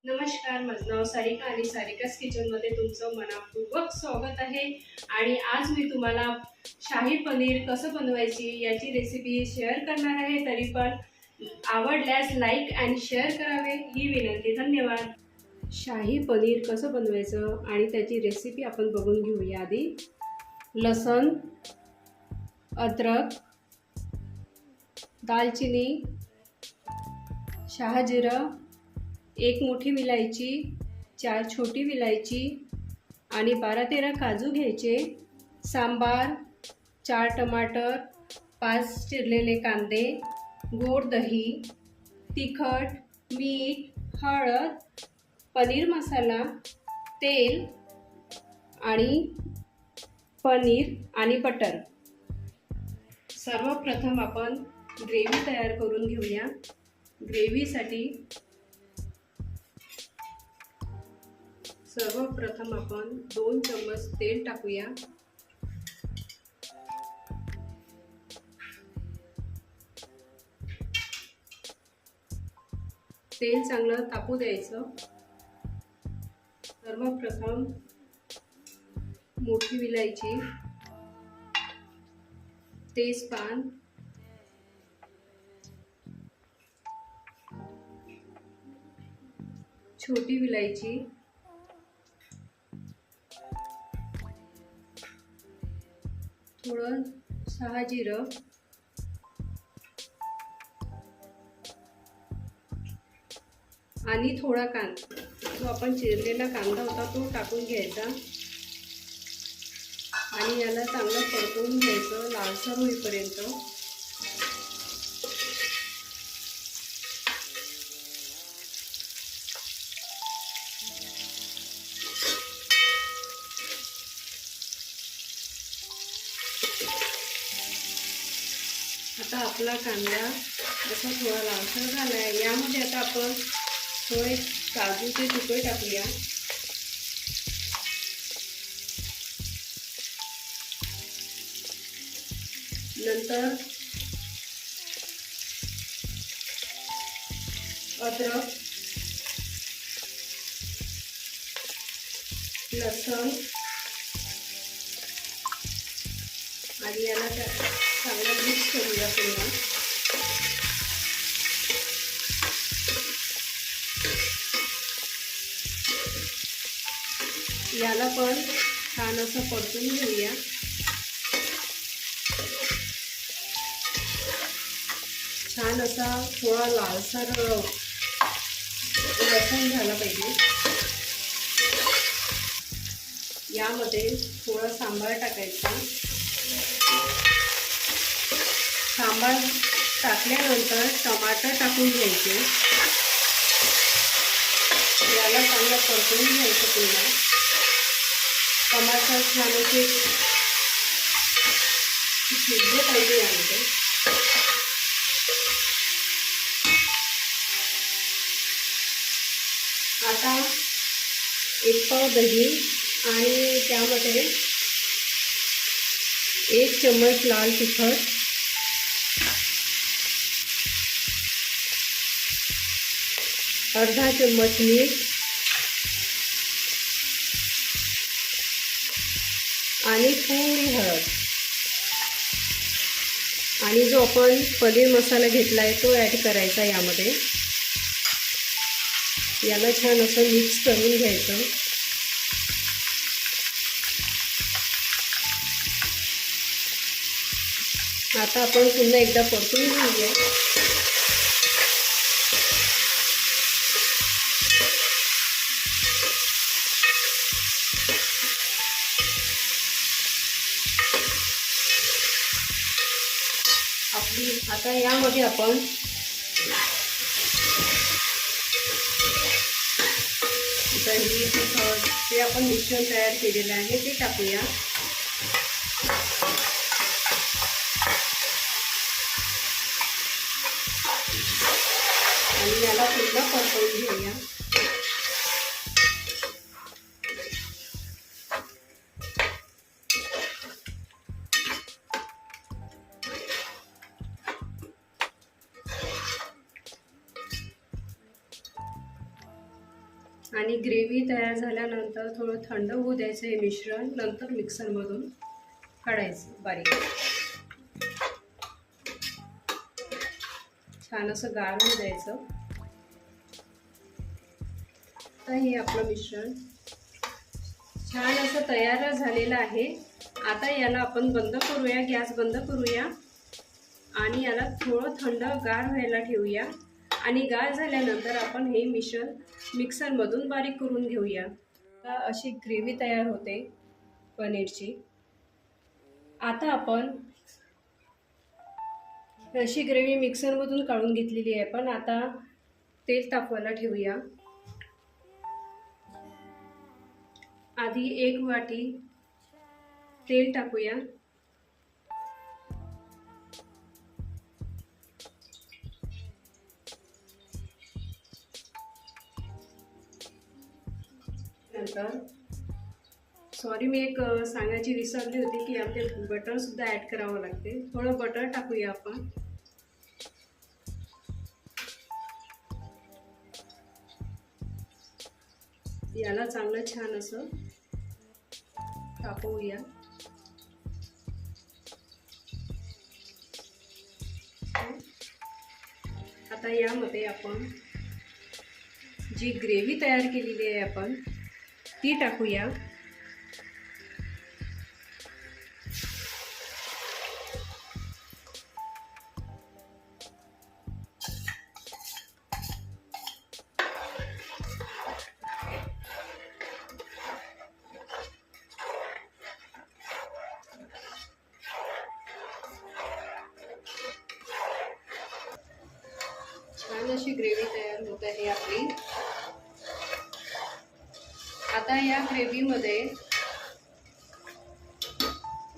नमस्कार, माझं नाव सारिका आणि सारिकास किचनमध्ये तुमचं मनपूर्वक स्वागत आहे. आणि आज मी तुम्हाला शाही पनीर कसं बनवायची याची रेसिपी शेअर करणार आहे. तरी पण आवडल्यास लाईक आणि शेअर करावे ही विनंती. धन्यवाद. शाही पनीर कसं बनवायचं आणि त्याची रेसिपी आपण बघून घेऊया. आधी लसण, अद्रक, दालचिनी, शहाजिरं, एक मोठी विलायची, 4 छोटी विलायची आणि 12-13 काजू घ्यायचे. सांबार, 4 टमाटर, 5 चिरलेले कांदे, गोड दही, तिखट, मीठ, हळद, पनीर मसाला, तेल आणि पनीर आणि बटर. सर्वप्रथम आपण ग्रेव्ही तयार करून घेऊया. ग्रेव्हीसाठी सर्वप्रथम आपण 2 चम्मच तेल टाकूया. तेल चांगलं तापू द्यायचं. सर्वप्रथम मोठी विलायची, तेजपान, छोटी विलायची, थोडं शहाजिरं, आणि थोडा कांदा, जो आपण चिरलेला कांदा होता तो टाकून घ्यायचा आणि याला चांगलं परतवून घ्यायचं लालसर होईपर्यंत. आता आपला कांदा असा थोडा लालसर झाला आहे. यामध्ये आता आपण थोडे काजूचे तुकडे टाकूया. नंतर अद्रक, लसूण आणि याला चांगलं मिक्स करूया पुन्हा. याला पण छान असं परतून घेऊया. छान असा थोडा लालसर लसूण झाला पाहिजे. यामध्ये थोडा सांबार टाकायचा. सांबार टाकल्यानंतर टमाटर टाकून घ्यायचे. याला चांगलं परतून घ्यायचं पुन्हा. टमाटर छान असे शिजले पाहिजे यामध्ये. आता 1 पाव दही आणि त्यामध्ये 1 चम्मच लाल तिखट, अर्धा चम्मच मीठ आणि थोडी हळद आणि जो आपण पनीर मसाला घेतला आहे तो ॲड करायचा यामध्ये. याला छान असं मिक्स करून घ्यायचं. आता आपण पुन्हा एकदा परतून घेऊया. आता यामध्ये आपण दही, तिखट जे आपण मिश्रण तयार केलेलं आहे ते टाकूया. आणि याला पुन्हा परतवून घेऊया. आणि ग्रेव्ही तयार झाल्यानंतर थोडं थंड होऊ द्यायचं हे मिश्रण, नंतर मिक्सरमधून काढायचं बारीक. छान असं गार होऊ द्यायचं. तर हे आपलं मिश्रण छान असं तयार झालेलं आहे. आता याला आपण बंद करूया, गॅस बंद करूया आणि याला थोडं थंड गार व्हायला ठेवूया. आणि गार झाल्यानंतर आपण हे मिश्रण मिक्सरमधून बारीक करून घेऊया. आता अशी ग्रेव्ही तयार होते पनीरची. आता आपण अशी ग्रेव्ही मिक्सरमधून काढून घेतलेली आहे. पण आता तेल तापवायला ठेवूया. आधी 1 वाटी तेल टाकूया. नंतर मी एक सांगायची विसरली होती की आपले बटर सुद्धा ॲड करावं लागते. थोडं बटर टाकूया आपण. याला चांगलं छान असं तापवूया. आता यामध्ये आपण जी ग्रेव्ही तयार केलेली आहे आपण ती टाकूया. छान अशी ग्रेव्ही तयार होत आहे आपली. आता या ग्रेव्हीमध्ये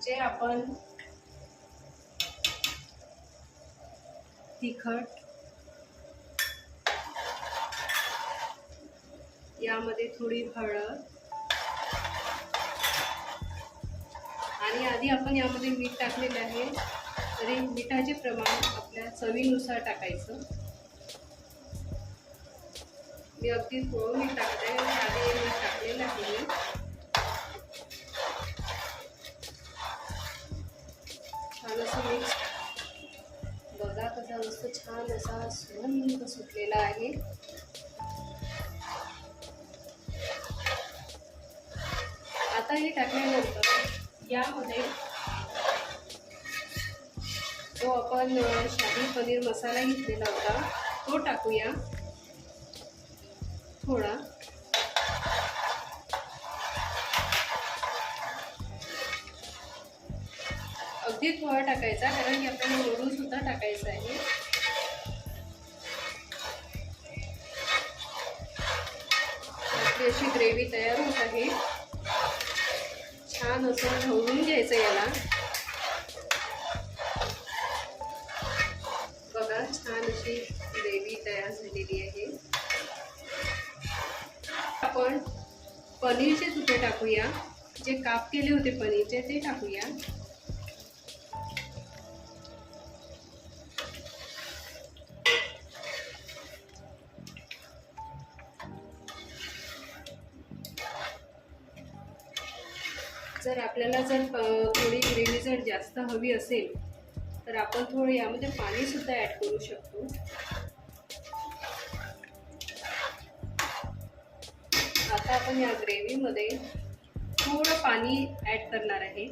जे आपण तिखट, यामध्ये थोडी हळद आणि आधी आपण यामध्ये मीठ टाकलेलं आहे, तरी मिठाचे प्रमाण आपल्या चवीनुसार टाकायचं. मी अगदी थोडं मीठ टाकते, आधी मीठ टाकलेलं आहे. छान असं मिक्स बघा कसा मस्त छान असा सुगंध सुटलेला आहे. आता हे टाकल्यानंतर यामध्ये जो आपण शाही पनीर मसाला घेतलेला होता तो टाकूया. थोडा अगदी थोडा टाकायचा, कारण की आपल्याला वरून सुद्धा टाकायचं आहे. आपली अशी ग्रेव्ही तयार होत आहे. छान असं ढवळून घ्यायचं याला. बघा छान अशी ग्रेव्ही तयार झालेली आहे. आपण पनीरचे तुकडे टाकूया. जे काप केले होते पनीरचे ते टाकूया. जर आपल्याला थोडी ग्रेव्ही जर जास्त हवी असेल तर आपण थोडं यामध्ये पाणी सुद्धा ॲड करू शकतो. आता आपण या ग्रेव्हीमध्ये थोडं पाणी ॲड करणार आहे.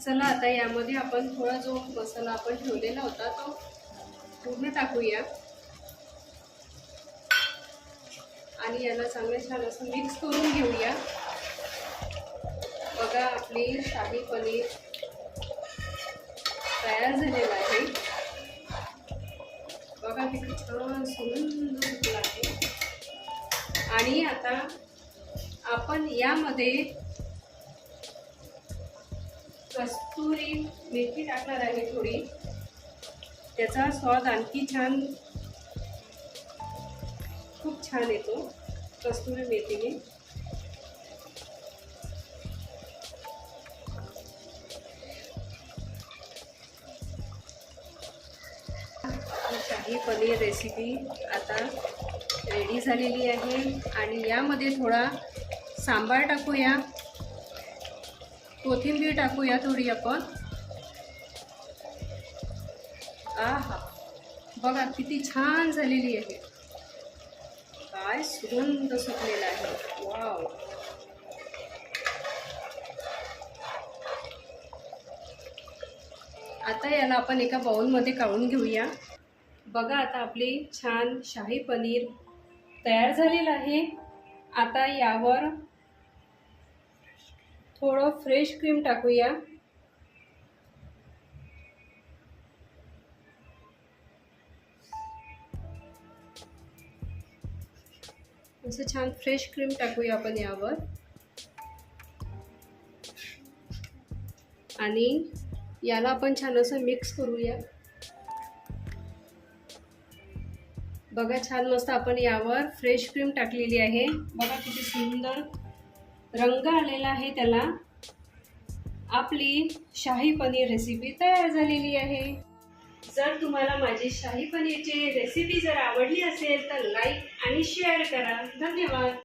चला आता यामध्ये आपण थोडा जो मसाला आपण ठेवलेला होता तो पूर्ण टाकूया आणि याला चांगलं छान असं मिक्स करून घेऊया. बघा आपली शाही पनीर तयार झालेला आहे. बघा किती छान सुंदर सुटला आहे. आणि आता आपण यामध्ये कस्तुरी मेथी टाकणार आहे थोडी. त्याचा स्वाद आणखी खूप छान येतो. कस्तुरी मेथीने. शाही पनीर रेसिपी आता रेडी झालेली आहे आणि यामध्ये थोडा सांबार टाकूया, कोथिंबीर टाकूया थोडी आपण. आहा, बघा किती छान झालेली आहे, काय सुगंध सुटलेला आहे. वाव. आता याला आपण एका बाउलमध्ये काढून घेऊया. बघा आता आपली छान शाही पनीर तयार झालेलं आहे. आता यावर थोडं फ्रेश क्रीम टाकूया. असं छान फ्रेश क्रीम टाकूया आपण यावर. आणि याला आपण छान असं मिक्स करूया. बघा छान मस्त आपण यावर फ्रेश क्रीम टाकलेली आहे. बघा किती सुंदर रंग आलेला आहे त्याला. आपली शाही पनीर रेसिपी तयार झालेली आहे. जर तुम्हाला माझी शाही पनीरची रेसिपी जर आवडली असेल तर लाईक आणि शेअर करा. धन्यवाद.